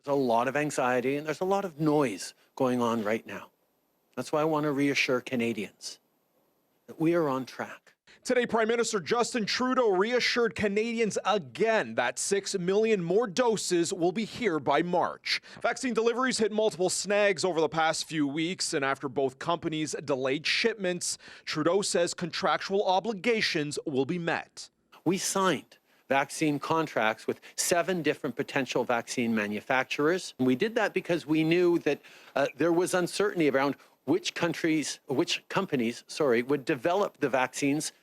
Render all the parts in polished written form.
There's a lot of anxiety and there's a lot of noise going on right now. That's why I want to reassure Canadians that we are on track. Today, Prime Minister Justin Trudeau reassured Canadians again that 6 million more doses will be here by March. Vaccine deliveries hit multiple snags over the past few weeks, and after both companies delayed shipments, Trudeau says contractual obligations will be met. We signed vaccine contracts with 7 different potential vaccine manufacturers. And we did that because we knew that there was uncertainty around which companies would develop the vaccines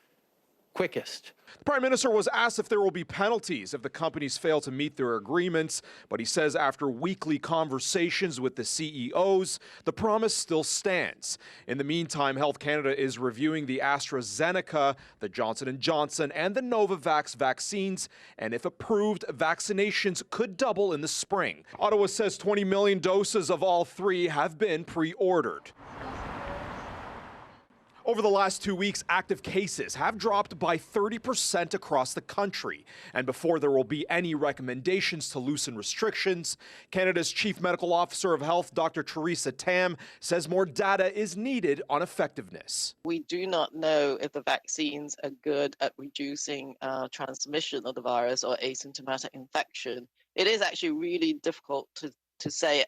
quickest. The Prime Minister was asked if there will be penalties if the companies fail to meet their agreements, but he says after weekly conversations with the CEOs, the promise still stands. In the meantime, Health Canada is reviewing the AstraZeneca, the Johnson & Johnson, and the Novavax vaccines, and if approved, vaccinations could double in the spring. Ottawa says 20 million doses of all 3 have been pre-ordered. Over the last 2 weeks, active cases have dropped by 30% across the country. And before there will be any recommendations to loosen restrictions, Canada's Chief Medical Officer of Health, Dr. Theresa Tam, says more data is needed on effectiveness. We do not know if the vaccines are good at reducing transmission of the virus or asymptomatic infection. It is actually really difficult to say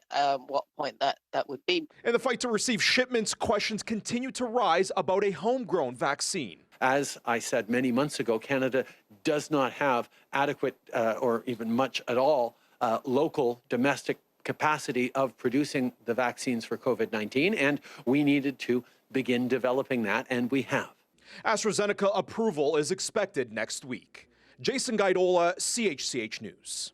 what point that would be. In the fight to receive shipments, questions continue to rise about a homegrown vaccine. As I said many months ago, Canada does not have adequate or even much at all local domestic capacity of producing the vaccines for COVID-19, and we needed to begin developing that, and we have. AstraZeneca approval is expected next week. Jason Guidola, CHCH News.